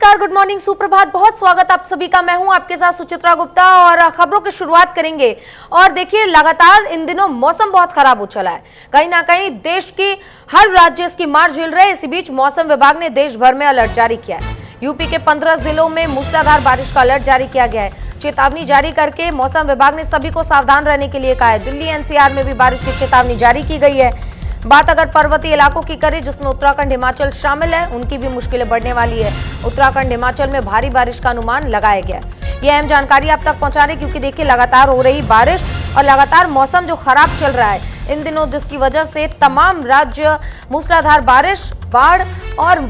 नमस्कार, good morning, सुप्रभात, बहुत स्वागत आप सभी का। मैं हूं आपके साथ सुचित्रा गुप्ता और खबरों की शुरुआत करेंगे। और देखिए, लगातार इन दिनों मौसम बहुत खराब हो चला है। कहीं ना कहीं देश की हर राज्य इसकी मार झेल रहे हैं। इसी बीच मौसम विभाग ने देश भर में अलर्ट जारी किया है। यूपी के 15 जिलों में मूसलाधार बारिश का अलर्ट जारी किया गया है। चेतावनी जारी करके मौसम विभाग ने सभी को सावधान रहने के लिए कहा है। दिल्ली एनसीआर में भी बारिश की चेतावनी जारी की गई है। बात अगर पर्वतीय इलाकों की करें, जिसमें उत्तराखंड हिमाचल शामिल है, उनकी भी मुश्किलें बढ़ने वाली है। उत्तराखंड हिमाचल में भारी बारिश का अनुमान लगाया गया है। यह अहम जानकारी आप तक पहुंचा रहे, क्योंकि देखिए लगातार हो रही बारिश और लगातार मौसम जो खराब चल रहा है इन दिनों, जिसकी वजह से तमाम राज्य मूसलाधार बारिश, बाढ़ और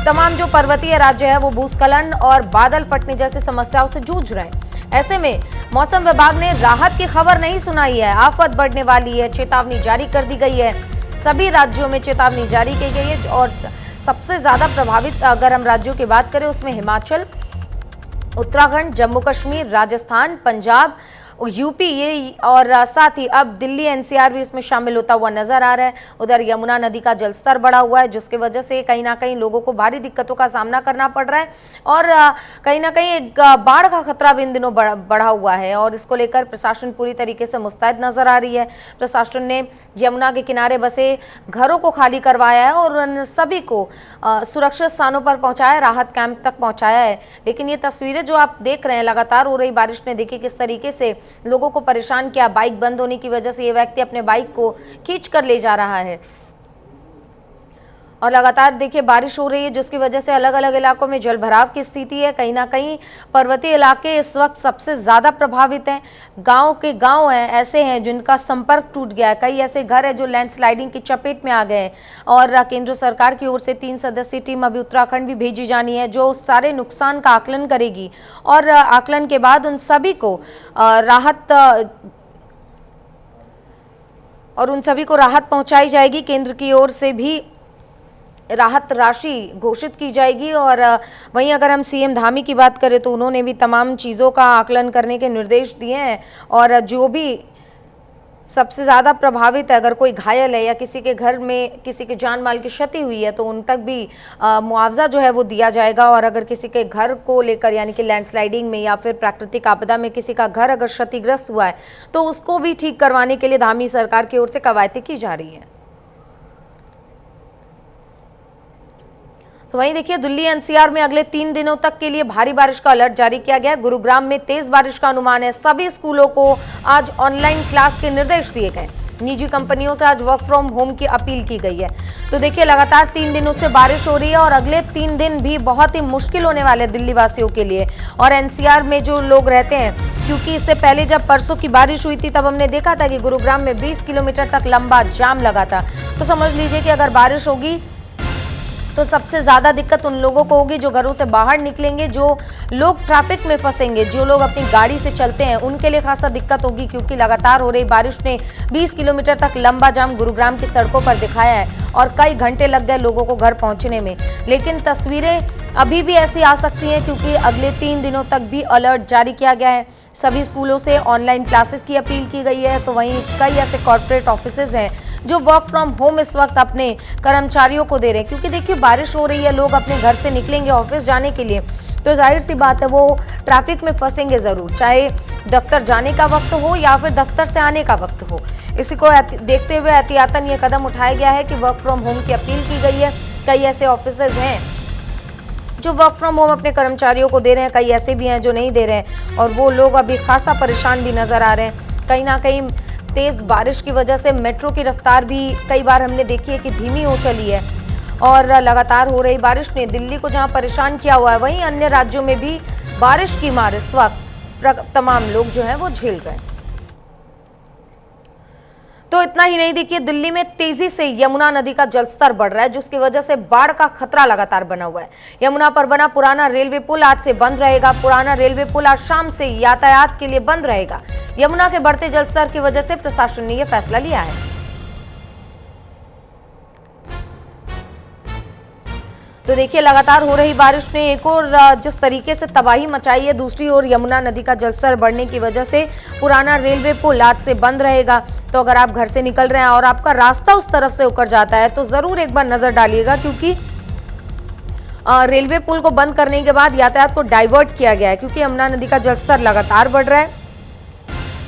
तमाम जो पर्वतीय राज्य है वो भूस्खलन और बादल फटने जैसी समस्याओं से जूझ रहे हैं। ऐसे में मौसम विभाग ने राहत की खबर नहीं सुनाई है। आफत बढ़ने वाली है, चेतावनी जारी कर दी गई है। सभी राज्यों में चेतावनी जारी की गई है और सबसे ज्यादा प्रभावित अगर हम राज्यों की बात करें, उसमें हिमाचल, उत्तराखंड, जम्मू कश्मीर, राजस्थान, पंजाब, यूपी, ये और साथ ही अब दिल्ली एनसीआर भी इसमें शामिल होता हुआ नजर आ रहा है। उधर यमुना नदी का जलस्तर बढ़ा हुआ है, जिसकी वजह से कहीं ना कहीं लोगों को भारी दिक्कतों का सामना करना पड़ रहा है और कहीं ना कहीं एक बाढ़ का खतरा भी इन दिनों बढ़ा हुआ है। और इसको लेकर प्रशासन पूरी तरीके से मुस्तैद नजर आ रही है। प्रशासन ने यमुना के किनारे बसे घरों को खाली करवाया है और उन सभी को सुरक्षित स्थानों पर पहुंचाया, राहत कैंप तक पहुंचाया है। लेकिन ये तस्वीरें जो आप देख रहे हैं, लगातार हो रही बारिश ने देखिए किस तरीके से लोगों को परेशान किया। बाइक बंद होने की वजह से ये व्यक्ति अपने बाइक को खींच कर ले जा रहा है और लगातार देखिए बारिश हो रही है, जिसकी वजह से अलग अलग इलाकों में जलभराव की स्थिति है। कहीं ना कहीं पर्वतीय इलाके इस वक्त सबसे ज्यादा प्रभावित हैं। गांव के गांव हैं ऐसे हैं जिनका संपर्क टूट गया है। कई ऐसे घर है जो लैंडस्लाइडिंग की चपेट में आ गए हैं और केंद्र सरकार की ओर से 3 सदस्यीय टीम अभी उत्तराखंड भी भेजी जानी है, जो सारे नुकसान का आकलन करेगी और आकलन के बाद उन सभी को राहत पहुंचाई जाएगी। केंद्र की ओर से भी राहत राशि घोषित की जाएगी। और वहीं अगर हम सीएम धामी की बात करें तो उन्होंने भी तमाम चीज़ों का आकलन करने के निर्देश दिए हैं और जो भी सबसे ज़्यादा प्रभावित है, अगर कोई घायल है या किसी के घर में किसी के जान माल की क्षति हुई है, तो उन तक भी मुआवजा जो है वो दिया जाएगा। और अगर किसी के घर को लेकर, यानी कि लैंडस्लाइडिंग में या फिर प्राकृतिक आपदा में किसी का घर अगर क्षतिग्रस्त हुआ है, तो उसको भी ठीक करवाने के लिए धामी सरकार की ओर से कवायदें की जा रही हैं। तो वहीं देखिए, दिल्ली एनसीआर में अगले 3 दिनों तक के लिए भारी बारिश का अलर्ट जारी किया गया है। गुरुग्राम में तेज बारिश का अनुमान है। सभी स्कूलों को आज ऑनलाइन क्लास के निर्देश दिए गए। निजी कंपनियों से आज वर्क फ्रॉम होम की अपील की गई है। तो देखिए, लगातार 3 दिनों से बारिश हो रही है और अगले 3 दिन भी बहुत ही मुश्किल होने वाले दिल्ली वासियों के लिए और एनसीआर में जो लोग रहते हैं, क्योंकि इससे पहले जब परसों की बारिश हुई थी तब हमने देखा था कि गुरुग्राम में 20 किलोमीटर तक लंबा जाम लगा था। तो समझ लीजिए कि अगर बारिश होगी तो सबसे ज़्यादा दिक्कत उन लोगों को होगी जो घरों से बाहर निकलेंगे, जो लोग ट्रैफिक में फंसेंगे, जो लोग अपनी गाड़ी से चलते हैं, उनके लिए खासा दिक्कत होगी। क्योंकि लगातार हो रही बारिश ने 20 किलोमीटर तक लंबा जाम गुरुग्राम की सड़कों पर दिखाया है और कई घंटे लग गए लोगों को घर पहुंचने में। लेकिन तस्वीरें अभी भी ऐसी आ सकती हैं, क्योंकि अगले 3 दिनों तक भी अलर्ट जारी किया गया है। सभी स्कूलों से ऑनलाइन क्लासेस की अपील की गई है। तो वहीं कई ऐसे कॉर्पोरेट ऑफिसेज हैं जो वर्क फ्रॉम होम इस वक्त अपने कर्मचारियों को दे रहे हैं, क्योंकि देखिए बारिश हो रही है, लोग अपने घर से निकलेंगे ऑफिस जाने के लिए, तो जाहिर सी बात है वो ट्रैफिक में फंसेंगे ज़रूर, चाहे दफ्तर जाने का वक्त हो या फिर दफ्तर से आने का वक्त हो। इसी को देखते हुए एहतियातन ये कदम उठाया गया है कि वर्क फ्रॉम होम की अपील की गई है। कई ऐसे ऑफिसेज हैं जो वर्क फ्रॉम होम अपने कर्मचारियों को दे रहे हैं, कई ऐसे भी हैं जो नहीं दे रहे हैं और वो लोग अभी खासा परेशान भी नजर आ रहे हैं। कहीं ना कहीं तेज बारिश की वजह से मेट्रो की रफ्तार भी कई बार हमने देखी है कि धीमी हो चली है और लगातार हो रही बारिश ने दिल्ली को जहां परेशान किया हुआ है, वहीं अन्य राज्यों में भी बारिश की मार इस वक्त तमाम लोग जो हैं वो झेल रहे हैं। तो इतना ही नहीं, देखिए दिल्ली में तेजी से यमुना नदी का जलस्तर बढ़ रहा है, जिसकी वजह से बाढ़ का खतरा लगातार बना हुआ है। यमुना पर बना पुराना रेलवे पुल आज से बंद रहेगा। पुराना रेलवे पुल आज शाम से यातायात के लिए बंद रहेगा। यमुना के बढ़ते जलस्तर की वजह से प्रशासन ने यह फैसला लिया है। तो देखिए, लगातार हो रही बारिश ने एक और जिस तरीके से तबाही मचाई है, दूसरी ओर यमुना नदी का जलस्तर बढ़ने की वजह से पुराना रेलवे पुल आज से बंद रहेगा। तो अगर आप घर से निकल रहे हैं और आपका रास्ता उस तरफ से होकर जाता है तो जरूर एक बार नजर डालिएगा, क्योंकि रेलवे पुल को बंद करने के बाद यातायात को डाइवर्ट किया गया है, क्योंकि यमुना नदी का जलस्तर लगातार बढ़ रहा है।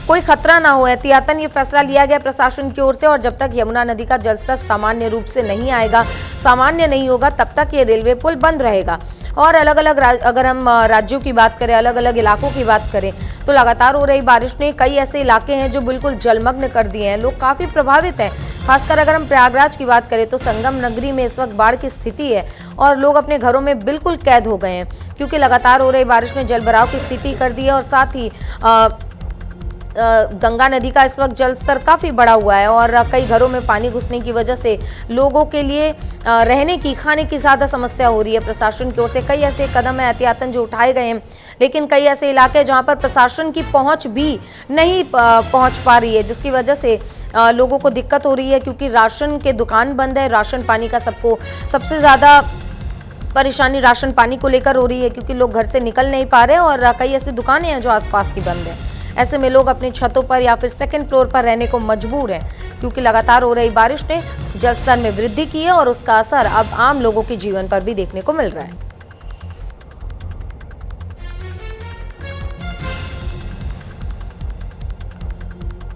कोई खतरा ना हो, एहतियातन ये फैसला लिया गया प्रशासन की ओर से। और जब तक यमुना नदी का जलस्तर सामान्य रूप से नहीं आएगा, सामान्य नहीं होगा, तब तक ये रेलवे पुल बंद रहेगा। और अलग अलग अगर हम राज्यों की बात करें, अलग अलग इलाकों की बात करें, तो लगातार हो रही बारिश ने कई ऐसे इलाके हैं जो बिल्कुल जलमग्न कर दिए हैं। लोग काफ़ी प्रभावित हैं। खासकर अगर हम प्रयागराज की बात करें तो संगम नगरी में इस वक्त बाढ़ की स्थिति है और लोग अपने घरों में बिल्कुल कैद हो गए हैं, क्योंकि लगातार हो रही बारिश ने जलभराव की स्थिति कर दी है। और साथ ही गंगा नदी का इस वक्त जल स्तर काफ़ी बढ़ा हुआ है और कई घरों में पानी घुसने की वजह से लोगों के लिए रहने की, खाने की ज़्यादा समस्या हो रही है। प्रशासन की ओर से कई ऐसे कदम है एहतियातन जो उठाए गए हैं, लेकिन कई ऐसे इलाके हैं जहां पर प्रशासन की पहुंच भी नहीं पहुंच पा रही है, जिसकी वजह से लोगों को दिक्कत हो रही है, क्योंकि राशन के दुकान बंद है। राशन पानी का सबको सबसे ज़्यादा परेशानी राशन पानी को लेकर हो रही है, क्योंकि लोग घर से निकल नहीं पा रहे और कई ऐसी दुकानें हैं जो आसपास की बंद है। ऐसे में लोग अपनी छतों पर या फिर सेकंड फ्लोर पर रहने को मजबूर हैं, क्योंकि लगातार हो रही बारिश ने जलस्तर में वृद्धि की है और उसका असर अब आम लोगों के जीवन पर भी देखने को मिल रहा है।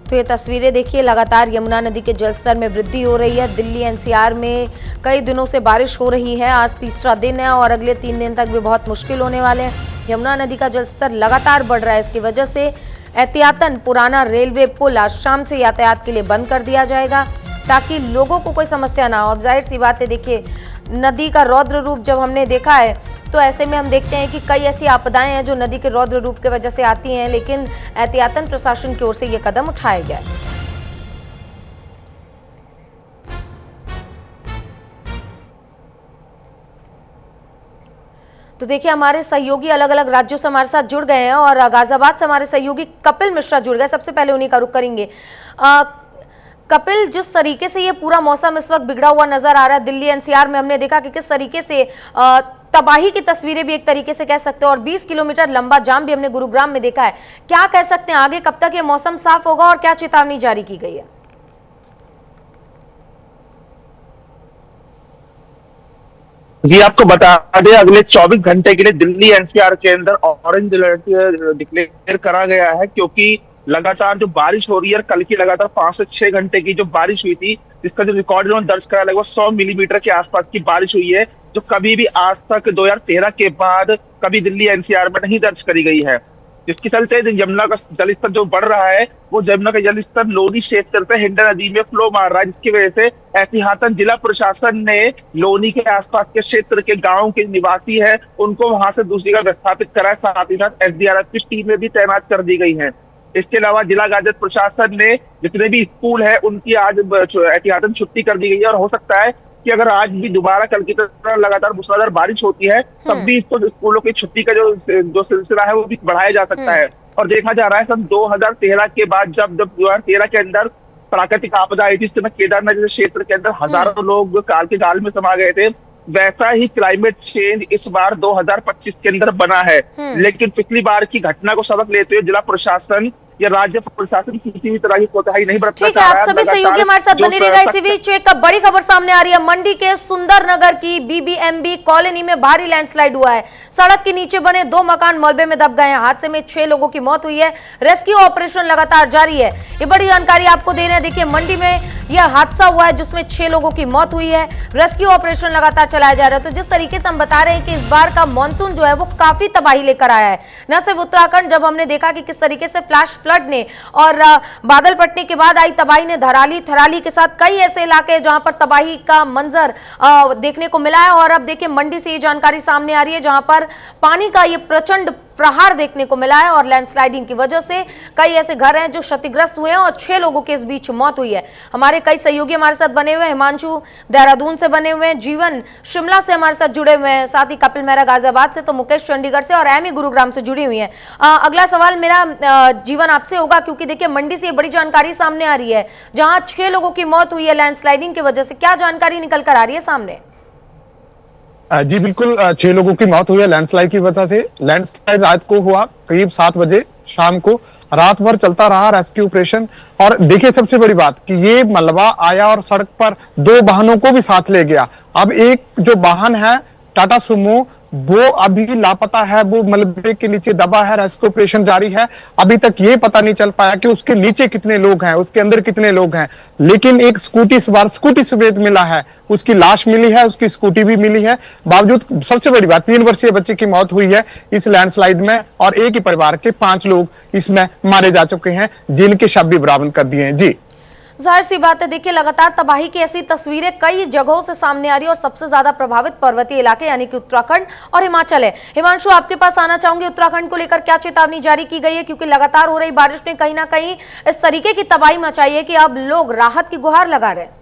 तो ये तस्वीरें देखिए, लगातार यमुना नदी के जलस्तर में वृद्धि हो रही है। दिल्ली एनसीआर में कई दिनों से बारिश हो रही है, आज तीसरा दिन है और अगले 3 दिन तक भी बहुत मुश्किल होने वाले हैं। यमुना नदी का जलस्तर लगातार बढ़ रहा है, इसकी वजह से एहतियातन पुराना रेलवे पुल आज शाम से यातायात के लिए बंद कर दिया जाएगा, ताकि लोगों को कोई समस्या ना हो। अब जाहिर सी बात है, देखिए नदी का रौद्र रूप जब हमने देखा है, तो ऐसे में हम देखते हैं कि कई ऐसी आपदाएं हैं जो नदी के रौद्र रूप की वजह से आती हैं, लेकिन एहतियातन प्रशासन की ओर से ये कदम उठाया गया है। तो देखिए, हमारे सहयोगी अलग अलग राज्यों से हमारे साथ जुड़ गए हैं और गाजियाबाद से हमारे सहयोगी कपिल मिश्रा जुड़ गए। सबसे पहले उन्हीं का रुख करेंगे। कपिल, जिस तरीके से ये पूरा मौसम इस वक्त बिगड़ा हुआ नजर आ रहा है, दिल्ली एनसीआर में हमने देखा कि किस तरीके से तबाही की तस्वीरें भी एक तरीके से कह सकते हैं, और 20 किलोमीटर लंबा जाम भी हमने गुरुग्राम में देखा है। क्या कह सकते हैं आगे कब तक ये मौसम साफ होगा और क्या चेतावनी जारी की गई है? जी, आपको बता दें, अगले 24 घंटे के लिए दिल्ली एनसीआर के अंदर ऑरेंज अलर्ट डिक्लेयर करा गया है, क्योंकि लगातार जो बारिश हो रही है, कल की लगातार 5 से 6 घंटे की जो बारिश हुई थी, जिसका जो रिकॉर्ड इन्होंने दर्ज करा लगभग 100 मिलीमीटर के आसपास की बारिश हुई है, जो कभी भी आज तक 2013 के बाद कभी दिल्ली एनसीआर में नहीं दर्ज करी गई है। जिसके चलते यमुना का जलस्तर जो बढ़ रहा है, वो यमुना का जलस्तर लोनी क्षेत्र से हिंडन नदी में फ्लो मार रहा है, जिसकी वजह से एहतियातन जिला प्रशासन ने लोनी के आसपास के क्षेत्र के गांव के निवासी है उनको वहां से दूसरी जगह विस्थापित करा है। साथ ही साथ एसडीआरएफ की टीमें भी तैनात कर दी गई है। इसके अलावा जिला गाजर प्रशासन ने जितने भी स्कूल है उनकी आज एहतियातन छुट्टी कर दी गई है, और हो सकता है कि अगर आज भी दोबारा कल की तरह लगातार मूसलाधार बारिश होती है, तब भी इसको स्कूलों की छुट्टी का जो सिलसिला है वो भी बढ़ाया जा सकता है। और देखा जा रहा है सन 2013 के बाद, जब 2013 के अंदर प्राकृतिक आपदा आई थी, केदारनाथ जैसे क्षेत्र के अंदर हजारों लोग काल के गाल में समा गए थे, वैसा ही क्लाइमेट चेंज इस बार 2025 के अंदर बना है। लेकिन पिछली बार की घटना को सबक लेते हुए जिला प्रशासन या राज्य प्रशासन किसी भी तरह की कोताही नहीं बरतना चाह रहा है। आप सभी सहयोगी हमारे साथ बने रहेगा। इसी बीच एक बड़ी खबर सामने आ रही है। मंडी के सुंदर नगर की बीबीएमबी कॉलोनी में भारी लैंडस्लाइड हुआ है। सड़क के नीचे बने 2 मकान मलबे में दब गए हैं। हादसे में 6 लोगों की मौत हुई है। रेस्क्यू ऑपरेशन लगातार जारी है। ये बड़ी जानकारी आपको दे रहे हैं। देखिए, मंडी में यह हादसा हुआ है जिसमें 6 लोगों की मौत हुई है। रेस्क्यू ऑपरेशन लगातार चलाया जा रहा है। तो जिस तरीके से हम बता रहे हैं कि इस बार का मानसून जो है वो काफी तबाही लेकर आया है। न सिर्फ उत्तराखंड, जब हमने देखा कि किस तरीके से फ्लैश फ्लड ने और बादल फटने के बाद आई तबाही ने थराली के साथ कई ऐसे इलाके जहां पर तबाही का मंजर देखने को मिला है। और अब देखिए, मंडी से ये जानकारी सामने आ रही है जहां पर पानी का ये प्रचंड प्रहार देखने को मिला है और लैंडस्लाइडिंग की वजह से कई ऐसे घर हैं जो क्षतिग्रस्त हुए हैं और 6 लोगों के इस बीच मौत हुई है। हमारे कई सहयोगी हमारे साथ बने हुए हैं। हिमांशु देहरादून से बने हुए हैं, जीवन शिमला से हमारे साथ जुड़े हुए हैं, साथ ही कपिल मेहरा गाजियाबाद से, तो मुकेश चंडीगढ़ से और एमी गुरुग्राम से जुड़ी हुई है। अगला सवाल मेरा जीवन आपसे होगा, क्योंकि देखिए मंडी से ये बड़ी जानकारी सामने आ रही है जहां 6 लोगों की मौत हुई है लैंडस्लाइडिंग की वजह से। क्या जानकारी निकल कर आ रही है सामने? जी बिल्कुल, 6 लोगों की मौत हुई है लैंडस्लाइड की वजह से। लैंडस्लाइड रात को हुआ करीब 7 बजे शाम को। रात भर चलता रहा रेस्क्यू ऑपरेशन। और देखिए, सबसे बड़ी बात कि ये मलबा आया और सड़क पर 2 वाहनों को भी साथ ले गया। अब एक जो वाहन है टाटा सुमो वो अभी लापता है, वो मलबे के नीचे दबा है, रेस्क्यू ऑपरेशन जारी है। अभी तक ये पता नहीं चल पाया कि उसके नीचे कितने लोग हैं, उसके अंदर कितने लोग हैं। लेकिन एक स्कूटी सवार स्कूटी समेत मिला है, उसकी लाश मिली है, उसकी स्कूटी भी मिली है। बावजूद सबसे बड़ी बात 3 वर्षीय बच्चे की मौत हुई है इस लैंडस्लाइड में, और एक ही परिवार के 5 लोग इसमें मारे जा चुके हैं, जिनके शव भी बरामद कर दिए हैं। जी जाहिर सी बात है, देखिए लगातार तबाही की ऐसी तस्वीरें कई जगहों से सामने आ रही है और सबसे ज्यादा प्रभावित पर्वतीय इलाके यानी कि उत्तराखंड और हिमाचल है। हिमांशु, आपके पास आना चाहूंगी, उत्तराखंड को लेकर क्या चेतावनी जारी की गई है, क्योंकि लगातार हो रही बारिश ने कहीं ना कहीं इस तरीके की तबाही मचाई है कि अब लोग राहत की गुहार लगा रहे हैं।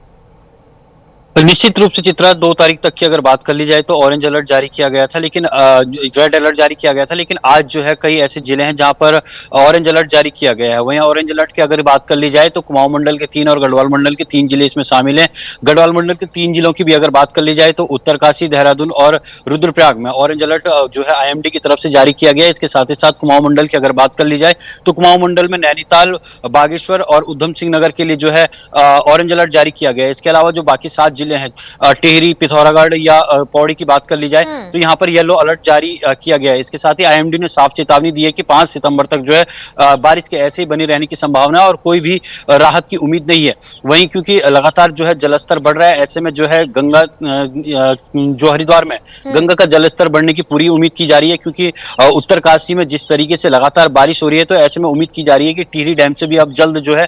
निश्चित रूप से चित्रा 2 तारीख तक की अगर बात कर ली जाए तो ऑरेंज अलर्ट जारी किया गया था, लेकिन रेड अलर्ट जारी किया गया था, लेकिन आज जो है कई ऐसे जिले हैं जहां पर ऑरेंज अलर्ट जारी किया गया है। वहीं ऑरेंज अलर्ट की अगर बात कर ली जाए तो कुमाऊं मंडल के 3 और गढ़वाल मंडल के 3 जिले इसमें शामिल हैं। गढ़वाल मंडल के 3 जिलों की भी अगर बात कर ली जाए तो उत्तरकाशी, देहरादून और रुद्रप्रयाग में ऑरेंज अलर्ट जो है IMD की तरफ से जारी किया गया है। इसके साथ ही साथ कुमाऊं मंडल की अगर बात कर ली जाए तो कुमाऊं मंडल में नैनीताल, बागेश्वर और उधम सिंह नगर के लिए जो है ऑरेंज अलर्ट जारी किया गया है। इसके अलावा जो बाकी 7 जिले हैं, टिहरी, पिथौरागढ़ या पौड़ी की बात कर ली जाए तो यहाँ पर येलो अलर्ट जारी किया गया है। इसके साथ ही IMD ने साफ चेतावनी दी है कि 5 सितंबर तक जो है बारिश के ऐसे ही बनी रहने की संभावना है और कोई भी राहत की उम्मीद नहीं है। वहीं क्योंकि लगातार जो है जलस्तर बढ़ रहा है, ऐसे में जो है गंगा जो हरिद्वार में गंगा का जलस्तर बढ़ने की पूरी उम्मीद की जा रही है, क्योंकि उत्तरकाशी में जिस तरीके से लगातार बारिश हो रही है तो ऐसे में उम्मीद की जा रही है कि टिहरी डैम से भी अब जल्द जो है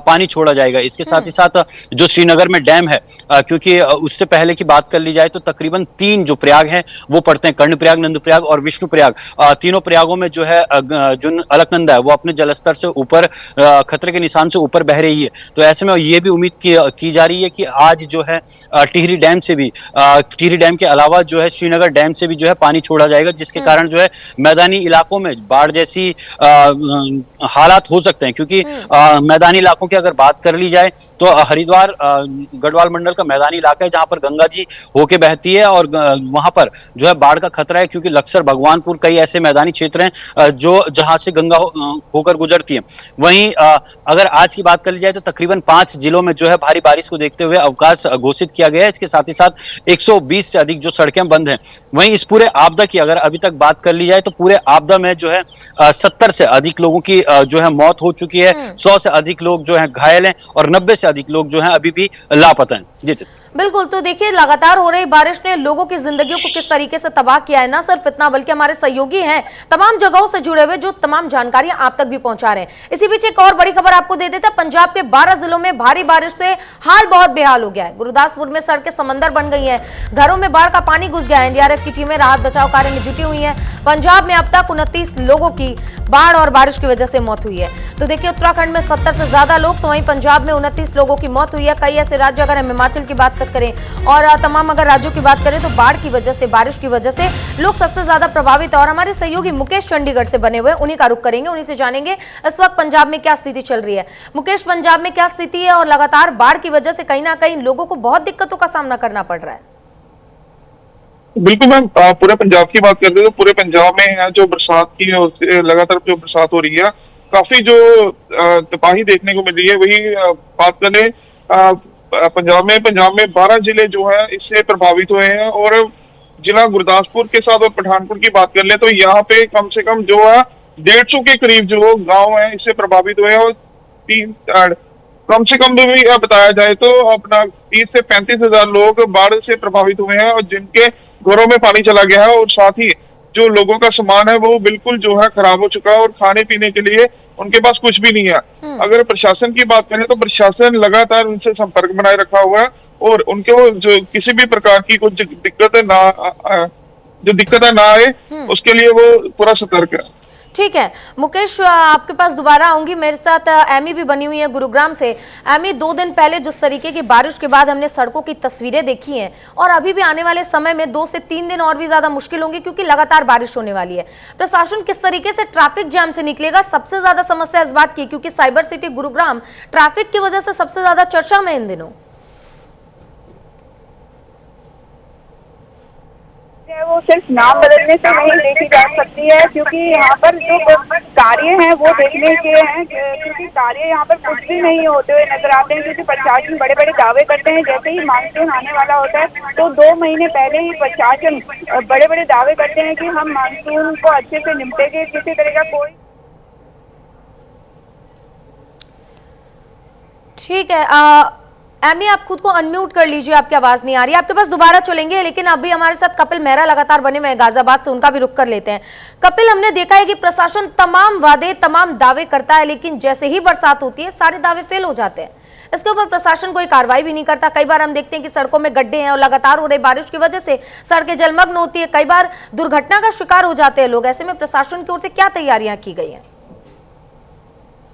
पानी छोड़ा जाएगा। इसके साथ ही साथ जो श्रीनगर में डैम है, क्योंकि उससे पहले की बात कर ली जाए तो तकरीबन 3 जो प्रयाग हैं वो पड़ते हैं, कर्णप्रयाग, नंदप्रयाग और विष्णुप्रयाग। तीनों प्रयागों में जो है जो अलकनंदा है वो अपने जलस्तर से ऊपर, खतरे के निशान से ऊपर बह रही है। तो ऐसे में ये भी उम्मीद की जा रही है कि आज जो है टिहरी डैम से भी, टिहरी डैम के अलावा जो है श्रीनगर डैम से भी जो है पानी छोड़ा जाएगा, जिसके कारण जो है मैदानी इलाकों में बाढ़ जैसी हालात हो सकते हैं। क्योंकि मैदानी इलाकों की अगर बात कर ली जाए तो हरिद्वार गढ़वाल मंडल का मैदानी इलाका है जहां पर गंगा जी होके बहती है और वहां पर जो है बाढ़ का खतरा है, क्योंकि लक्सर, भगवानपुर कई ऐसे मैदानी क्षेत्र हैं जो जहां से गंगा होकर गुजरती है। वहीं अगर आज की बात कर ली जाए तो तकरीबन 5 जिलों में जो है भारी बारिश को देखते हुए अवकाश घोषित किया गया है। इसके साथ ही साथ 120 से अधिक जो सड़कें बंद हैं। वहीं इस पूरे आपदा की अगर अभी तक बात कर ली जाए तो पूरे आपदा में जो है 70 से अधिक लोगों की जो है मौत हो चुकी है, 100 से अधिक लोग जो है घायल हैं और 90 से अधिक लोग जो है अभी भी लापता हैं। जी बिल्कुल, तो देखिए लगातार हो रही बारिश ने लोगों की जिंदगियों को किस तरीके से तबाह किया है। ना सिर्फ इतना बल्कि हमारे सहयोगी हैं तमाम जगहों से जुड़े हुए जो तमाम जानकारियां आप तक भी पहुंचा रहे हैं। इसी बीच एक और बड़ी खबर आपको दे देते हैं, पंजाब के 12 जिलों में भारी बारिश से हाल बहुत बेहाल हो गया है। गुरदासपुर में सड़कें समंदर बन गई हैं, घरों में बाढ़ का पानी घुस गया है। NDRF की टीमें राहत बचाव कार्य में जुटी हुई है। पंजाब में अब तक 29 लोगों की बाढ़ और बारिश की वजह से मौत हुई है। तो देखिए उत्तराखंड में 70 से ज्यादा लोग, तो वहीं पंजाब में 29 लोगों की मौत हुई है। कई ऐसे राज्य, अगर हम हिमाचल की बात करें और तमाम अगर राज्यों की बात करें तो बाढ़ की वजह से, बारिश की वजह से लोग सबसे ज्यादा प्रभावित है। और हमारे सहयोगी मुकेश चंडीगढ़ से बने हुए, उन्हीं का रुख करेंगे, उन्हीं से जानेंगे इस वक्त पंजाब में क्या स्थिति चल रही है। मुकेश, पंजाब में क्या स्थिति है और लगातार बाढ़ की वजह से कहीं ना कहीं लोगों को बहुत दिक्कतों का सामना करना पड़ रहा है। बिल्कुल मैम, पूरे पंजाब की बात करते हैं तो पूरे पंजाब में जो बरसात की लगातार जो बरसात हो रही है, काफी जो तबाही देखने को मिल रही है। वही बात करें पंजाब में 12 जिले जो है इससे प्रभावित हुए हैं। और जिला गुरदासपुर के साथ और पठानकोट की बात कर ले तो यहाँ पे कम से कम जो है 150 के करीब जो गांव है इससे प्रभावित हुए हैं। और कम से कम भी बताया जाए तो अपना 30 से 35 हजार लोग बाढ़ से प्रभावित हुए हैं और जिनके घरों में पानी चला गया है। और साथ ही जो लोगों का सामान है वो बिल्कुल जो है खराब हो चुका है और खाने पीने के लिए उनके पास कुछ भी नहीं है। अगर प्रशासन की बात करें तो प्रशासन लगातार उनसे संपर्क बनाए रखा हुआ है और उनके वो जो किसी भी प्रकार की कुछ दिक्कतें ना आए उसके लिए वो पूरा सतर्क है। ठीक है मुकेश, आपके पास दोबारा आऊंगी। मेरे साथ एमी भी बनी हुई है गुरुग्राम से। एमी, 2 दिन पहले जिस तरीके की बारिश के बाद हमने सड़कों की तस्वीरें देखी हैं और अभी भी आने वाले समय में 2 से 3 दिन और भी ज्यादा मुश्किल होंगे क्योंकि लगातार बारिश होने वाली है। प्रशासन किस तरीके से ट्रैफिक जाम से निकलेगा? सबसे ज्यादा समस्या इस बात की क्योंकि साइबर सिटी गुरुग्राम ट्रैफिक की वजह से सबसे ज्यादा चर्चा में इन दिनों। है वो सिर्फ नाम बदलने से नहीं देखी जा सकती है, क्योंकि यहाँ पर जो कार्य हैं वो देखने के हैं, क्योंकि कार्य यहाँ पर कुछ भी नहीं होते हुए नजर आते हैं। क्योंकि प्रशासन बड़े बड़े दावे करते हैं, जैसे ही मानसून आने वाला होता है तो 2 महीने पहले ही प्रशासन बड़े बड़े दावे करते हैं कि हम मानसून को अच्छे से निपटेंगे, किसी तरह का कोई। ठीक है, एमी आप खुद को अनम्यूट कर लीजिए, आपकी आवाज नहीं आ रही। आपके पास दोबारा चलेंगे, लेकिन अभी हमारे साथ कपिल मेहरा लगातार बने हुए हैं गाजियाबाद से, उनका भी रुख कर लेते हैं। कपिल, हमने देखा है कि प्रशासन तमाम वादे तमाम दावे करता है, लेकिन जैसे ही बरसात होती है सारे दावे फेल हो जाते हैं। इसके ऊपर प्रशासन कोई कार्रवाई भी नहीं करता। कई बार हम देखते हैं कि सड़कों में गड्ढे हैं और लगातार हो रही बारिश की वजह से सड़कें जलमग्न होती है, कई बार दुर्घटना का शिकार हो जाते हैं लोग। ऐसे में प्रशासन की ओर से क्या तैयारियां की गई हैं?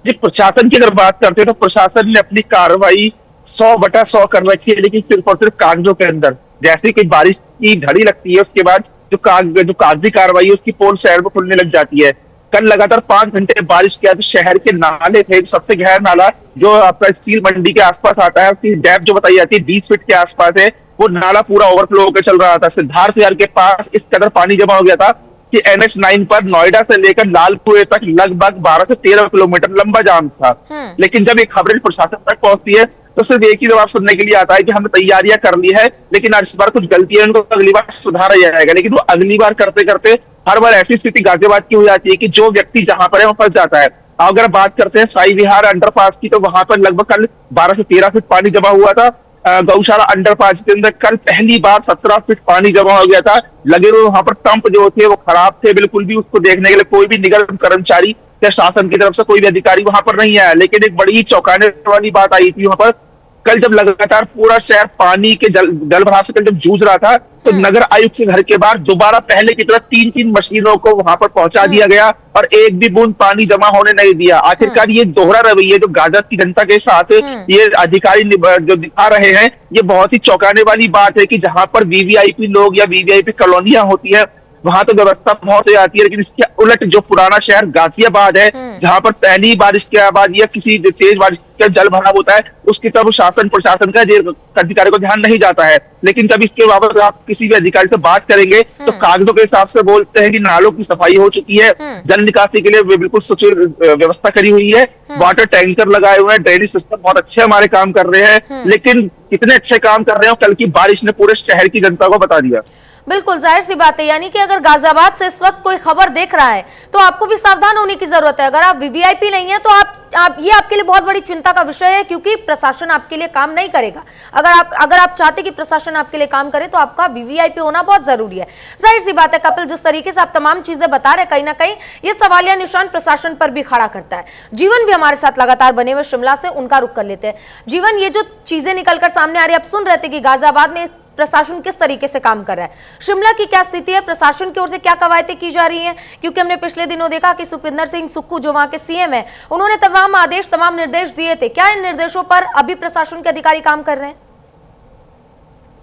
जी, प्रशासन की अगर बात करते हैं तो प्रशासन ने अपनी कार्रवाई 100/100 कर रखी है, लेकिन सिर्फ और सिर्फ कागजों के अंदर। जैसे कि बारिश की झड़ी लगती है उसके बाद जो कागजी कार्रवाई है उसकी पोल शहर में खुलने लग जाती है। कल लगातार 5 घंटे बारिश किया तो शहर के नाले थे, सबसे गहरा नाला जो आपका स्टील मंडी के आसपास आता है, उसकी डेप्थ जो बताई जाती है 20 फीट के आसपास है, वो नाला पूरा ओवरफ्लो होकर चल रहा था। सिद्धार्थ विहार के पास इस कदर पानी जमा हो गया था कि NH9 पर नोएडा से लेकर लालपुर तक लगभग 12 से 13 किलोमीटर लंबा जाम था। लेकिन जब ये खबरें प्रशासन तक पहुंचती है तो सिर्फ एक ही जवाब सुनने के लिए आता है कि हमने तैयारियां कर ली है, लेकिन इस बार कुछ गलतियां उनको अगली बार सुधारा जाएगा। लेकिन वो अगली बार करते करते हर बार ऐसी स्थिति गाजियाबाद की हो जाती है कि जो व्यक्ति जहां पर है वो फंस जाता है। अगर बात करते हैं साई विहार अंडरपास की, तो वहां पर लगभग कल 12 से 13 फीट पानी जमा हुआ था। गौशाला अंडरपास के अंदर कल पहली बार 17 फीट पानी जमा हो गया था। लगे हुए वहां पर पंप जो थे वो खराब थे बिल्कुल भी, उसको देखने के लिए कोई भी निगम कर्मचारी या शासन की तरफ से कोई भी अधिकारी वहां पर नहीं आया। लेकिन एक बड़ी चौंकाने वाली बात आई थी वहां पर, कल जब लगातार पूरा शहर पानी के जल भराव से जब जूझ रहा था तो नगर आयुक्त के घर के बाहर दोबारा पहले की तरह 3-3 मशीनों को वहां पर पहुंचा दिया गया और एक भी बूंद पानी जमा होने नहीं दिया। आखिरकार ये दोहरा रवैया जो गाजियाबाद की जनता के साथ ये अधिकारी जो दिखा रहे हैं, ये बहुत ही चौंकाने वाली बात है कि जहां पर वीवीआईपी लोग या वीवीआईपी कॉलोनियां होती है वहां तो व्यवस्था पहुंच जाती है, लेकिन इसके उलट जो पुराना शहर गाजियाबाद है जहां पर पहली बारिश के बाद या किसी तेज बारिश का जल भराव होता है उसकी तरफ शासन प्रशासन का अधिकारी को ध्यान नहीं जाता है। लेकिन जब इसके बाबत आप किसी भी अधिकारी से बात करेंगे तो कागजों के हिसाब से बोलते हैं कि नालों की सफाई हो चुकी है, जल निकासी के लिए बिल्कुल सुचारू व्यवस्था करी हुई है, वाटर टैंकर लगाए हुए हैं, ड्रेनेज सिस्टम बहुत अच्छे हमारे काम कर रहे हैं। लेकिन कितने अच्छे काम कर रहे हो कल की बारिश ने पूरे शहर की जनता को बता दिया। बिल्कुल जाहिर सी बात है, यानी कि अगर गाजियाबाद से इस वक्त कोई खबर देख रहा है तो आपको भी सावधान होने की जरूरत है। अगर आप वीवीआईपी नहीं है तो आप ये आपके लिए बहुत बड़ी चिंता का विषय है, क्योंकि प्रशासन आपके लिए काम नहीं करेगा। अगर आप चाहते कि प्रशासन आपके लिए काम करे तो आपका वीवीआईपी होना बहुत जरूरी है। जाहिर सी बात है कपिल, जिस तरीके से आप तमाम चीजें बता रहे हैं, कहीं ना कहीं ये सवालिया निशान प्रशासन पर भी खड़ा करता है। जीवन भी हमारे साथ लगातार बने हुए शिमला से, उनका रुख कर लेते हैं। जीवन, ये जो चीजें निकलकर सामने आ रही है, आप सुन रहे थे कि गाजियाबाद में प्रशासन किस तरीके से काम कर रहा है, शिमला की क्या स्थिति है, प्रशासन की ओर से क्या कवायदें की जा रही हैं? क्योंकि हमने पिछले दिनों देखा कि सुखविंदर सिंह सुक्खू जो वहां के सीएम है, उन्होंने तमाम आदेश तमाम निर्देश दिए थे। क्या इन निर्देशों पर अभी प्रशासन के अधिकारी काम कर रहे हैं?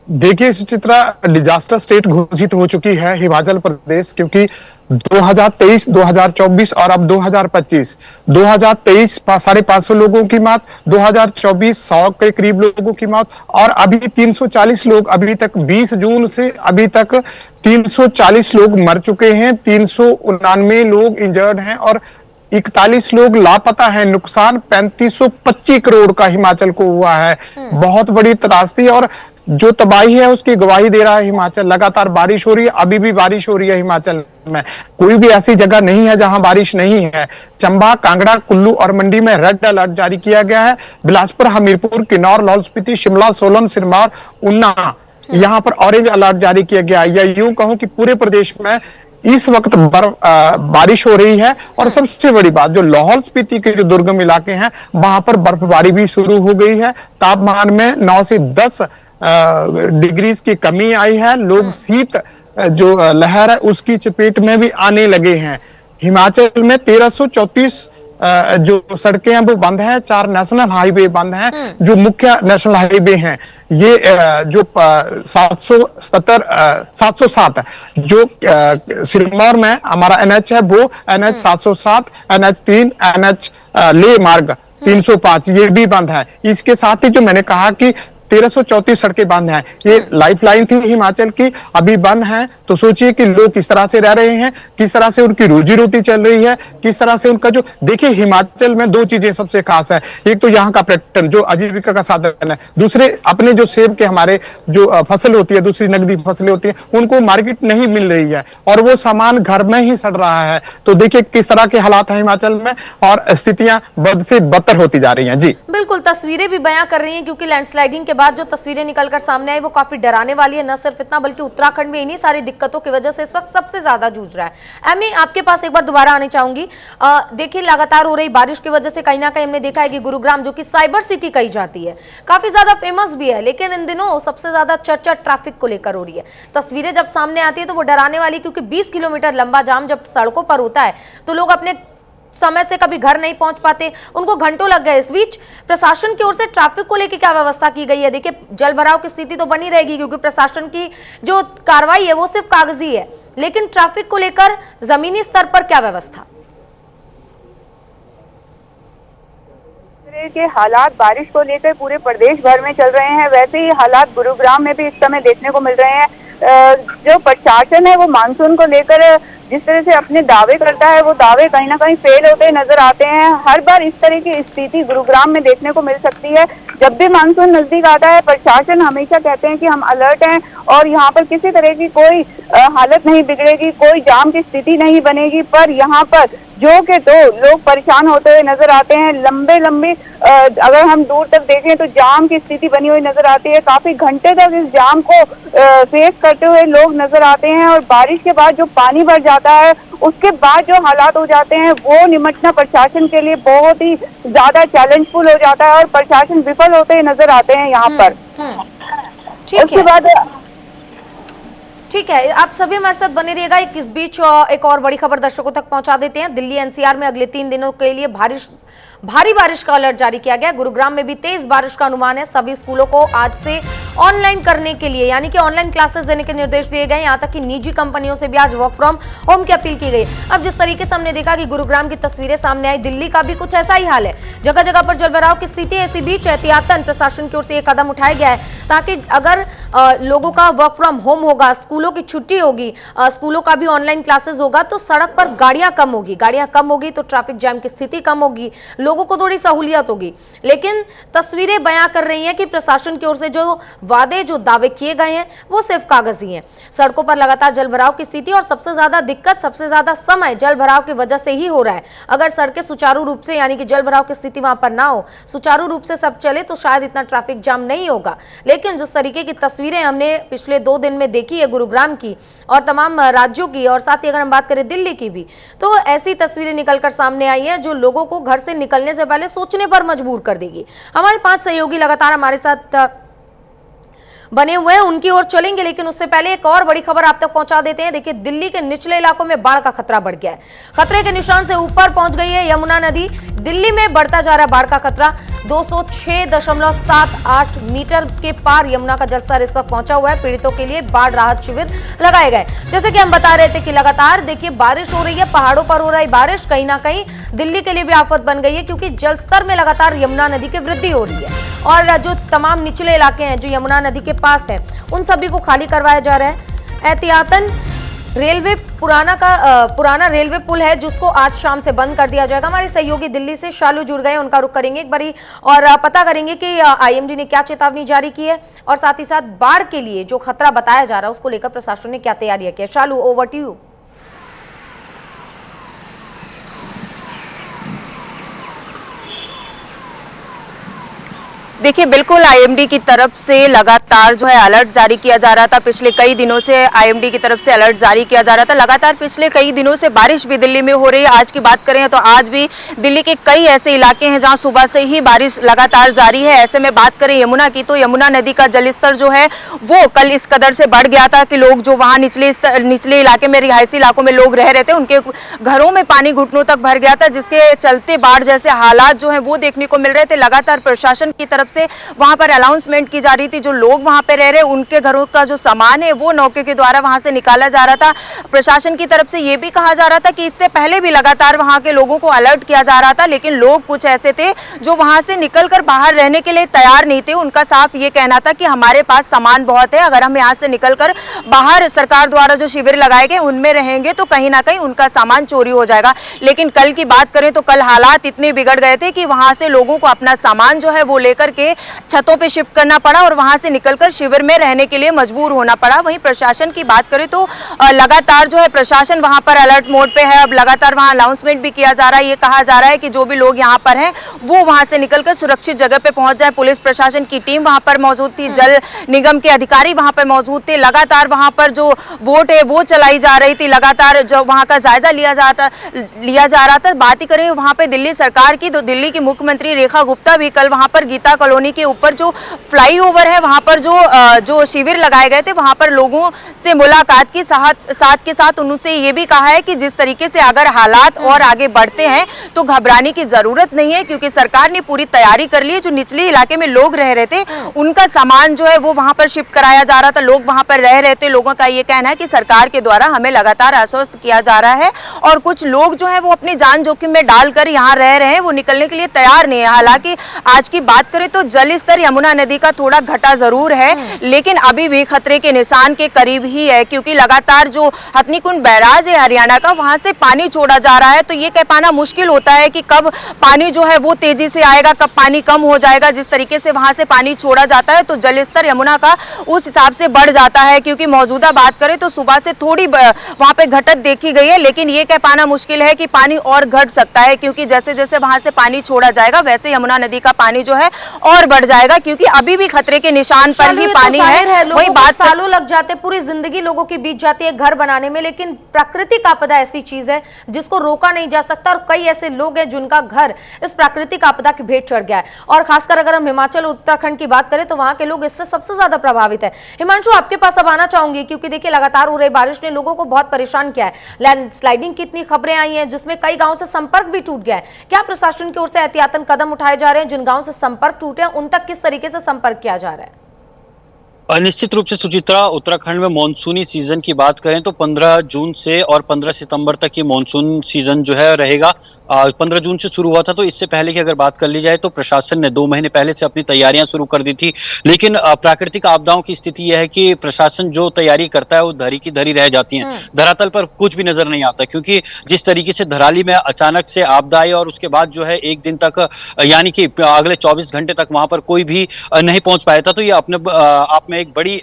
देखिए सुचित्रा, डिजास्टर स्टेट घोषित हो चुकी है हिमाचल प्रदेश, क्योंकि 2023, 2024 और अब 2025, 2023 550 लोगों की मौत, 2024 100 के करीब लोगों की मौत और अभी 340 लोग, अभी तक 20 जून से अभी तक 340 लोग मर चुके हैं, 399 लोग इंजर्ड हैं और 41 लोग लापता है। नुकसान 3525 करोड़ का हिमाचल को हुआ है। बहुत बड़ी त्रासदी और जो तबाही है उसकी गवाही दे रहा है हिमाचल। लगातार बारिश हो रही है, अभी भी बारिश हो रही है हिमाचल में, कोई भी ऐसी जगह नहीं है जहां बारिश नहीं है। चंबा, कांगड़ा, कुल्लू और मंडी में रेड अलर्ट जारी किया गया है। बिलासपुर, हमीरपुर, किन्नौर, लाहौल स्पीति, शिमला, सोलन, सिरमौर, ऊना, यहां पर ऑरेंज अलर्ट जारी किया गया है। या यूं कहूं कि पूरे प्रदेश में इस वक्त बारिश हो रही है और सबसे बड़ी बात, जो लाहौल स्पीति के जो दुर्गम इलाके हैं वहां पर बर्फबारी भी शुरू हो गई है। तापमान में 9 से 10 डिग्री की कमी आई है। लोग शीत जो लहर है उसकी चपेट में भी आने लगे हैं। हिमाचल में 1334 जो सड़कें हैं वो बंद हैं, 4 नेशनल हाईवे बंद हैं जो मुख्य नेशनल हाईवे हैं। ये जो 707 जो सिरमौर में हमारा NH है वो NH 707, NH3, NH ले मार्ग 305 ये भी बंद है। इसके साथ ही जो मैंने कहा कि 1334 सड़कें बंद हैं। ये लाइफलाइन थी हिमाचल की, अभी बंद है। तो सोचिए कि लोग किस तरह से रह रहे हैं, किस तरह से उनकी रोजी रोटी चल रही है, किस तरह से उनका जो, देखिए हिमाचल में 2 चीजें सबसे खास है। एक तो यहाँ का पर्यटन जो आजीविका का साधन है, दूसरे अपने जो सेब के हमारे जो फसल होती है, दूसरी नकदी फसलें होती है, उनको मार्केट नहीं मिल रही है और वो सामान घर में ही सड़ रहा है। तो देखिए किस तरह के हालात है हिमाचल में और स्थितियां बद से बदतर होती जा रही हैं। जी बिल्कुल, तस्वीरें भी बयां कर रही हैं क्योंकि लैंडस्लाइडिंग के बाद जो तस्वीरें निकलकर सामने आई वो काफी डराने वाली है। न सिर्फ इतना बल्कि उत्तराखंड में इन्हीं सारी दिक्कतों की वजह से इस वक्त सबसे ज्यादा जूझ रहा है। एमी, आपके पास एक बार दोबारा आने चाहूंगी। देखिए लगातार हो रही बारिश की वजह से कहीं ना कहीं हमने देखा है कि गुरुग्राम जो कि साइबर सिटी कही जाती है काफी ज्यादा फेमस भी है, लेकिन इन दिनों सबसे ज्यादा चर्चा ट्रैफिक को लेकर हो रही है। तस्वीरें जब सामने आती है तो वो डराने वाली, क्योंकि 20 किलोमीटर लंबा जाम जब सड़कों पर होता है तो लोग अपने समय से कभी घर नहीं पहुंच पाते, उनको घंटों लग गए। इस बीच प्रशासन की ओर से ट्रैफिक को लेकर क्या व्यवस्था की गई है? देखिए जल भराव की स्थिति तो बनी रहेगी क्योंकि प्रशासन की जो कार्रवाई है वो सिर्फ कागजी है, लेकिन ट्रैफिक को लेकर जमीनी स्तर पर क्या व्यवस्था? के हालात बारिश को लेकर पूरे प्रदेश भर में चल रहे हैं, वैसे ही हालात गुरुग्राम में भी इस समय देखने को मिल रहे हैं। जो प्रशासन है वो मानसून को लेकर जिस तरह से अपने दावे करता है, वो दावे कहीं ना कहीं फेल होते नजर आते हैं। हर बार इस तरह की स्थिति गुरुग्राम में देखने को मिल सकती है। जब भी मानसून नजदीक आता है प्रशासन हमेशा कहते हैं कि हम अलर्ट हैं और यहाँ पर किसी तरह की कोई हालत नहीं बिगड़ेगी, कोई जाम की स्थिति नहीं बनेगी, पर यहाँ पर जो के तो लोग परेशान होते हुए नजर आते हैं। लंबे लंबे अगर हम दूर तक देखें तो जाम की स्थिति बनी हुई नजर आती है। काफी घंटे तक इस जाम को फेस करते हुए लोग नजर आते हैं और बारिश के बाद जो पानी भर जाता है उसके बाद जो हालात हो जाते हैं वो निपटना प्रशासन के लिए बहुत ही ज्यादा चैलेंजफुल हो जाता है और प्रशासन विफल होते नजर आते हैं यहाँ पर। उसके बाद ठीक है, आप सभी हमारे साथ बने रहिएगा। इस बीच एक और बड़ी खबर दर्शकों तक पहुंचा देते हैं। दिल्ली एनसीआर में अगले 3 दिनों के लिए भारी बारिश का अलर्ट जारी किया गया। गुरुग्राम में भी तेज बारिश का अनुमान है। सभी स्कूलों को आज से ऑनलाइन करने के लिए यानी कि ऑनलाइन क्लासेस देने के निर्देश दिए गए। यहाँ तक कि निजी कंपनियों से भी आज वर्क फ्रॉम होम की अपील की गई। अब जिस तरीके से हमने देखा कि गुरुग्राम की तस्वीरें सामने आई, दिल्ली का भी कुछ ऐसा ही हाल है। जगह जगह पर जलभराव की स्थिति है। इसी बीच एहतियातन प्रशासन की ओर से यह कदम उठाया गया है ताकि अगर लोगों का वर्क फ्रॉम होम होगा, स्कूलों की छुट्टी होगी, स्कूलों का भी ऑनलाइन क्लासेस होगा तो सड़क पर गाड़ियां कम होगी तो ट्रैफिक जैम की स्थिति कम होगी, लोगों को थोड़ी सहूलियत होगी। लेकिन तस्वीरें बयां कर रही हैं कि प्रशासन की ओर से जो वादे, जो दावे किए गए हैं वो सिर्फ कागजी हैं। सड़कों पर लगातार जलभराव की स्थिति और सबसे ज्यादा दिक्कत, सबसे ज्यादा समय जलभराव की वजह से ही हो रहा है। अगर सड़कें सुचारू रूप से यानी कि जलभराव की स्थिति वहां पर ना हो, सुचारू रूप से सब चले तो शायद इतना ट्रैफिक जाम नहीं होगा। लेकिन जिस तरीके की तस्वीरें हमने पिछले 2 दिन में देखी है गुरुग्राम की और तमाम राज्यों की, और साथ ही अगर हम बात करें दिल्ली की भी, तो ऐसी तस्वीरें निकलकर सामने आई हैं जो लोगों को घर से निकलने से पहले सोचने पर मजबूर कर देगी। हमारे 5 सहयोगी लगातार हमारे साथ बने हुए हैं, उनकी ओर चलेंगे, लेकिन उससे पहले एक और बड़ी खबर आप तक पहुंचा देते हैं। देखिए दिल्ली के निचले इलाकों में बाढ़ का खतरा बढ़ गया है। खतरे के निशान से ऊपर पहुंच गई है यमुना नदी। दिल्ली में बढ़ता जा रहा है बाढ़ का खतरा। 206.78 मीटर के पार यमुना का जलस्तर इस वक्त पहुंचा हुआ है। पीड़ितों के लिए बाढ़ राहत शिविर लगाए गए। जैसे कि हम बता रहे थे कि लगातार देखिए बारिश हो रही है, पहाड़ों पर हो रही बारिश कहीं ना कहीं दिल्ली के लिए भी आफत बन गई है, क्योंकि जलस्तर में लगातार यमुना नदी की वृद्धि हो रही है और जो तमाम निचले इलाके हैं जो यमुना नदी के पास है उन सभी को खाली करवाया जा रहा है। एहतियातन रेलवे पुराना रेलवे पुल है जिसको आज शाम से बंद कर दिया जाएगा। हमारे सहयोगी दिल्ली से शालू जुड़ गए, उनका रुख करेंगे एक बारी और पता करेंगे कि आईएमडी ने क्या चेतावनी जारी की है और साथ ही साथ बाढ़ के लिए जो खतरा बताया जा रहा है उसको लेकर प्रशासन ने क्या तैयारियां की है। शालू, ओवर टू यू। देखिए बिल्कुल आईएमडी की तरफ से लगातार जो है अलर्ट जारी किया जा रहा था। पिछले कई दिनों से आईएमडी की तरफ से अलर्ट जारी किया जा रहा था। लगातार पिछले कई दिनों से बारिश भी दिल्ली में हो रही है। आज की बात करें तो आज भी दिल्ली के कई ऐसे इलाके हैं जहां सुबह से ही बारिश लगातार जारी है। ऐसे में बात करें यमुना की तो यमुना नदी का जलस्तर जो है वो कल इस कदर से बढ़ गया था कि लोग जो वहाँ निचले इलाके में, रिहायशी इलाकों में लोग रह रहे थे, उनके घरों में पानी घुटनों तक भर गया था, जिसके चलते बाढ़ जैसे हालात जो है वो देखने को मिल रहे थे। लगातार प्रशासन की तरफ से वहां पर अनाउंसमेंट की जा रही थी। जो लोग वहां पे रह रहे उनके घरों का जो सामान है वो नौके के द्वारा वहां से निकाला जा रहा था। प्रशासन की तरफ से ये भी कहा जा रहा था कि इससे पहले भी लगातार वहां के लोगों को अलर्ट किया जा रहा था, लेकिन लोग कुछ ऐसे थे जो वहां से निकलकर बाहर रहने के लिए तैयार नहीं थे। उनका साफ ये कहना था कि हमारे पास सामान बहुत है, अगर हम यहाँ से निकलकर बाहर सरकार द्वारा जो शिविर लगाए गए उनमें रहेंगे तो कहीं ना कहीं उनका सामान चोरी हो जाएगा। लेकिन कल की बात करें तो कल हालात इतने बिगड़ गए थे कि वहां से लोगों को अपना सामान जो है वो लेकर के छतों पे शिफ्ट करना पड़ा और वहां से निकलकर शिविर में रहने के लिए मजबूर होना पड़ा। वहीं प्रशासन की बात करें तो लगातार जो है प्रशासन वहां पर अलर्ट मोड पे है। अब लगातार वहां अनाउंसमेंट भी किया जा रहा है, ये कहा जा रहा है कि जो भी लोग यहाँ पर हैं वो वहां से निकलकर सुरक्षित जगह पे पहुंच जाए। पुलिस प्रशासन की टीम वहां पर मौजूद थी, जल निगम के अधिकारी वहां पर मौजूद थे। लगातार वहां पर जो वोट है वो चलाई जा रही थी, लगातार जो वहां का जायजा लिया जा रहा था। बात ही करें वहां पे दिल्ली सरकार की, तो दिल्ली की मुख्यमंत्री रेखा गुप्ता भी कल वहां पर गीता कॉलोनी के ऊपर जो फ्लाईओवर है वहां पर जो शिविर लगाए गए थे वहां पर लोगों से मुलाकात की, साथ के साथ उनसे ये भी कहा है कि जिस तरीके से अगर हालात और आगे बढ़ते हैं तो घबराने की जरूरत नहीं है, क्योंकि सरकार ने पूरी तैयारी कर ली है। जो निचले इलाके में लोग रह रहे थे उनका सामान जो है वो वहां पर शिफ्ट कराया जा रहा था, लोग वहां पर रह रहे थे। लोगों का ये कहना है कि सरकार के द्वारा हमें लगातार आश्वस्त किया जा रहा है और कुछ लोग जो है वो अपनी जान जोखिम में डालकर यहाँ रह रहे हैं, वो निकलने के लिए तैयार नहीं है। हालांकि आज की बात करें तो जल स्तर यमुना नदी का थोड़ा घटा जरूर है, लेकिन अभी भी खतरे के निशान के करीब ही है, क्योंकि लगातार जो हथनीकुंड बैराज है हरियाणा का वहां से पानी छोड़ा जा रहा है। तो ये कह पाना मुश्किल होता है कि कब पानी जो है वो तेजी से आएगा, कब पानी कम हो जाएगा। जिस तरीके से वहां से पानी छोड़ा जाता है तो जल स्तर यमुना का उस हिसाब से बढ़ जाता है, क्योंकि मौजूदा बात करें तो सुबह से थोड़ी वहां पे घटत देखी गई है, लेकिन ये कह पाना मुश्किल है कि पानी और घट सकता है, क्योंकि जैसे जैसे वहां से पानी छोड़ा जाएगा वैसे यमुना नदी का पानी जो है और बढ़ जाएगा, क्योंकि अभी भी खतरे के निशान पर ही पानी है। वही बात सालों लग जाते, पूरी जिंदगी लोगों की बीत जाती है घर बनाने में, लेकिन प्राकृतिक आपदा ऐसी चीज है जिसको रोका नहीं जा सकता और कई ऐसे लोग हैं जिनका घर इस प्राकृतिक आपदा की भेंट चढ़ गया है। और खासकर अगर हम हिमाचल उत्तराखंड की बात करें तो वहां के लोग इससे सबसे ज्यादा प्रभावित है। हिमांशु, आपके पास अब आना चाहूंगी, क्योंकि देखिए लगातार हो रही बारिश ने लोगों को बहुत परेशान किया है। लैंडस्लाइडिंग की इतनी खबरें आई हैं जिसमें कई गांवों से संपर्क भी टूट गया है। क्या प्रशासन की ओर से एहतियातन कदम उठाए जा रहे हैं? जिन गांवों से संपर्क टूटे हैं उन तक किस तरीके से संपर्क किया जा रहा है? निश्चित रूप से सुचित्रा, उत्तराखंड में मॉनसूनी सीजन की बात करें तो 15 जून से और 15 सितंबर तक ये मॉनसून सीजन जो है रहेगा। 15 जून से शुरू हुआ था, तो इससे पहले की अगर बात कर ली जाए तो प्रशासन ने 2 महीने पहले से अपनी तैयारियां शुरू कर दी थी। लेकिन प्राकृतिक आपदाओं की स्थिति यह है कि प्रशासन जो तैयारी करता है वो धरी की धरी रह जाती है, धरातल पर कुछ भी नजर नहीं आता, क्योंकि जिस तरीके से धराली में अचानक से आपदा आई और उसके बाद जो है एक दिन तक यानी कि अगले 24 घंटे तक वहां पर कोई भी नहीं पहुंच पाया था। तो ये अपने आप में एक बड़ी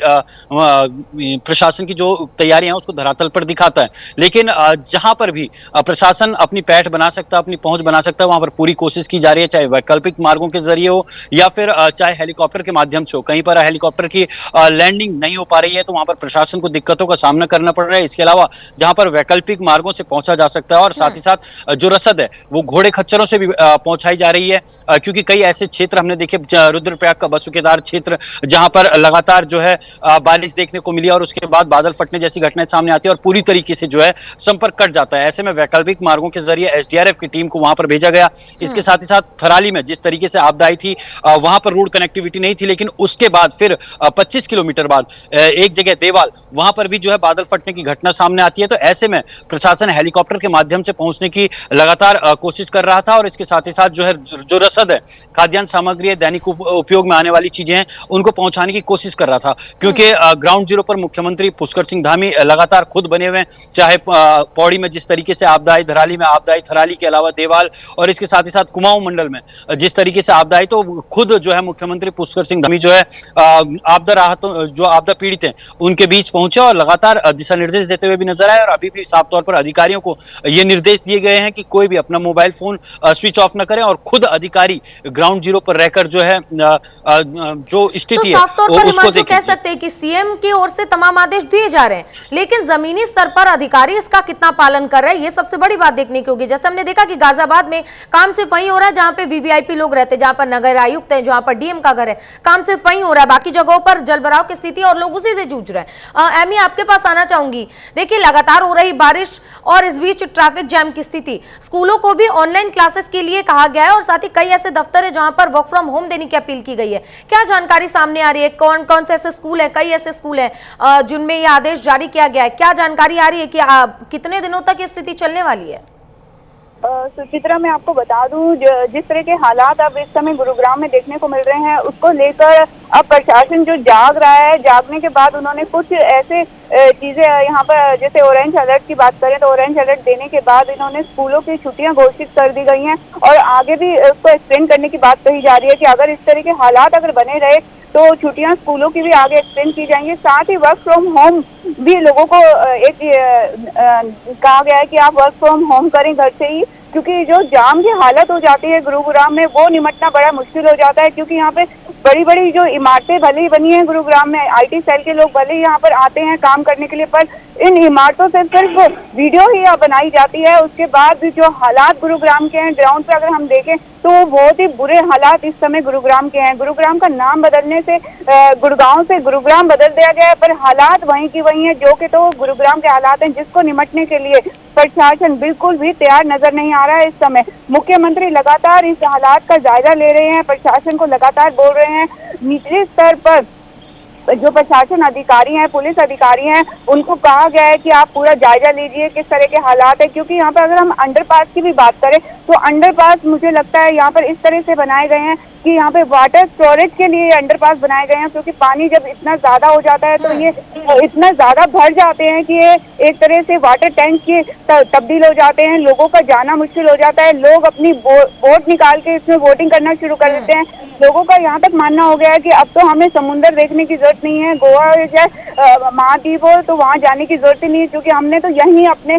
प्रशासन की जो तैयारियां उसको धरातल पर दिखाता है। लेकिन जहां पर भी प्रशासन अपनी पैठ बना सकता है, अपनी पहुंच बना सकता है, वहां पर पूरी कोशिश की जा रही है, चाहे वैकल्पिक मार्गों के जरिए हो या फिर चाहे हेलीकॉप्टर के माध्यम से हो। कहीं पर हेलीकॉप्टर की लैंडिंग नहीं हो पा रही है तो वहां पर प्रशासन को दिक्कतों का सामना करना पड़ रहा है। इसके अलावा जहां पर वैकल्पिक मार्गों से पहुंचा जा सकता है और साथ ही साथ जो रसद है वो घोड़े खच्चरों से भी पहुंचाई जा रही है, क्योंकि कई ऐसे क्षेत्र हमने देखे, रुद्रप्रयाग का बसुकेदार क्षेत्र जहां पर लगातार जो है बारिश देखने को मिली और उसके बाद बादल फटने जैसी घटनाएं सामने आती है और पूरी तरीके से जो है संपर्क कट जाता है। ऐसे में वैकल्पिक मार्गों के जरिए एसडीआरएफ की टीम को वहां पर भेजा गया। इसके साथ ही साथ थराली में जिस तरीके से आपदा आई थी वहां पर रोड कनेक्टिविटी नहीं थी, लेकिन उसके बाद फिर 25 किलोमीटर बाद एक जगह देवाल, वहां पर भी जो है बादल फटने की घटना सामने आती है। तो ऐसे में प्रशासन हेलीकॉप्टर के माध्यम से पहुंचने की लगातार कोशिश कर रहा था और इसके साथ ही साथ जो है जो रसद है, खाद्यान्न सामग्री है, दैनिक उपयोग में आने वाली चीजें हैं, उनको पहुंचाने की कोशिश कर रहा था, क्योंकि ग्राउंड जीरो पर मुख्यमंत्री पुष्कर सिंह धामी लगातार खुद बने हुए हैं। चाहे पौड़ी में जिस तरीके से आपदा आई, धराली में आपदा आई, थराली के अलावा देवाल और इसके साथ ही साथ कुमाऊं मंडल में जिस तरीके से आपदा आई, तो खुद जो है मुख्यमंत्री पुष्कर सिंह धामी जो है आपदा राहत, जो आपदा पीड़ित हैं उनके बीच पहुंचे और लगातार दिशा निर्देश देते हुए भी नजर आए। और अभी भी साफ तौर पर अधिकारियों को ये निर्देश दिए गए हैं कि कोई भी अपना मोबाइल फोन स्विच ऑफ न करें और खुद अधिकारी ग्राउंड जीरो पर रहकर जो है जो स्थिति है उसको तो कह सकते हैं कि सीएम की ओर से तमाम आदेश दिए जा रहे हैं, लेकिन जमीनी स्तर पर अधिकारी इसका कितना पालन कर रहे हैं, ये सबसे बड़ी बात देखने की होगी। जैसे हमने देखा कि गाजियाबाद में काम सिर्फ वहीं हो रहा है जहां पे वीवीआईपी लोग रहते हैं, जहां पर नगर आयुक्त है, जहां पर डीएम का घर है, काम सिर्फ वहीं हो रहा है। बाकी जगहों पर जलभराव की स्थिति और लोग उसी से जूझ रहे हैं। एमी, आपके पास आना चाहूंगी। देखिए, लगातार हो रही बारिश और इस बीच ट्रैफिक जैम की स्थिति, स्कूलों को भी ऑनलाइन क्लासेस के लिए कहा गया है और साथ ही कई ऐसे दफ्तर है जहां पर वर्क फ्रॉम होम देने की अपील की गई है। क्या जानकारी सामने आ रही है? कौन कौन से ऐसे स्कूल है, कई ऐसे स्कूल हैं जिनमें यह आदेश जारी किया गया है? क्या जानकारी आ रही है कि कितने दिनों तक ये स्थिति चलने वाली है? सुचित्रा, मैं आपको बता दूं, जिस तरह के हालात अब इस समय गुरुग्राम में देखने को मिल रहे हैं, उसको लेकर अब प्रशासन जो जाग रहा है, जागने के बाद उन्होंने कुछ ऐसे चीजें यहाँ पर, जैसे ऑरेंज अलर्ट की बात करें तो ऑरेंज अलर्ट देने के बाद इन्होंने स्कूलों की छुट्टियां घोषित कर दी गई हैं और आगे भी उसको एक्सटेंड करने की बात कही जा रही है कि अगर इस तरह के हालात अगर बने रहे तो छुट्टियां स्कूलों की भी आगे एक्सटेंड की जाएंगी। साथ ही वर्क फ्रॉम होम भी लोगों को एक कहा गया है कि आप वर्क फ्रॉम होम करें घर से ही, क्योंकि जो जाम की हालत हो जाती है गुरुग्राम में वो निपटना बड़ा मुश्किल हो जाता है। क्योंकि यहाँ पे बड़ी बड़ी जो इमारतें भले ही बनी हैं गुरुग्राम में, आईटी सेल के लोग भले ही यहाँ पर आते हैं काम करने के लिए, पर इन इमारतों से सिर्फ वीडियो ही बनाई जाती है। उसके बाद भी जो हालात गुरुग्राम के हैं ग्राउंड पर अगर हम देखें तो बहुत ही बुरे हालात इस समय गुरुग्राम के हैं। गुरुग्राम का नाम बदलने से गुड़गांव से गुरुग्राम बदल दिया गया है, पर हालात वहीं की वहीं है, जो कि तो गुरुग्राम के हालात हैं जिसको निपटने के लिए प्रशासन बिल्कुल भी तैयार नजर नहीं आ रहा है। इस समय मुख्यमंत्री लगातार इस हालात का जायजा ले रहे हैं, प्रशासन को लगातार बोल रहे हैं। निचले स्तर पर जो प्रशासन अधिकारी हैं, पुलिस अधिकारी हैं, उनको कहा गया है कि आप पूरा जायजा लीजिए किस तरह के हालात है। क्योंकि यहाँ पर अगर हम अंडरपास की भी बात करें तो अंडरपास मुझे लगता है यहाँ पर इस तरह से बनाए गए हैं कि यहाँ पे वाटर स्टोरेज के लिए अंडरपास बनाए गए हैं, क्योंकि पानी जब इतना ज्यादा हो जाता है तो ये इतना ज्यादा भर जाते हैं कि ये एक तरह से वाटर टैंक के तब्दील हो जाते हैं, लोगों का जाना मुश्किल हो जाता है। लोग अपनी बोट निकाल के इसमें बोटिंग करना शुरू कर देते हैं। लोगों का यहाँ तक मानना हो गया है कि अब तो हमें समुद्र देखने की जरूरत नहीं है, गोवा या महाद्वीप हो तो वहाँ जाने की जरूरत ही नहीं है, क्योंकि हमने तो यहीं अपने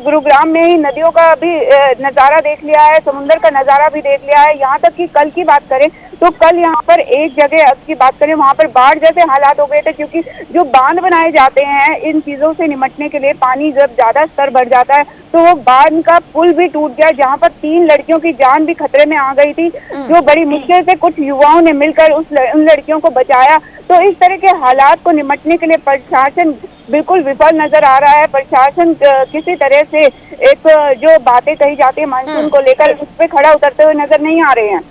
गुरुग्राम में ही नदियों का भी नज़ारा देख लिया है, समुद्र का नज़ारा भी देख लिया है। यहाँ तक कि कल की बात करें तो कल यहाँ पर एक जगह की बात करें वहाँ पर बाढ़ जैसे हालात हो गए थे, क्योंकि जो बांध बनाए जाते हैं इन चीज़ों से निपटने के लिए, पानी जब ज़्यादा स्तर बढ़ जाता है तो वो बांध का पुल भी टूट गया, जहाँ पर 3 लड़कियों की जान भी खतरे में आ गई थी, जो बड़ी मुश्किल से कुछ युवाओं ने मिलकर उन लड़कियों को बचाया। तो इस तरह के हालात को निपटने के लिए प्रशासन बिल्कुल विफल नजर आ रहा है। प्रशासन किसी तरह से एक जो बातें कही जाती है मानसून को लेकर उस पर खड़ा उतरते हुए नजर नहीं आ रहे हैं।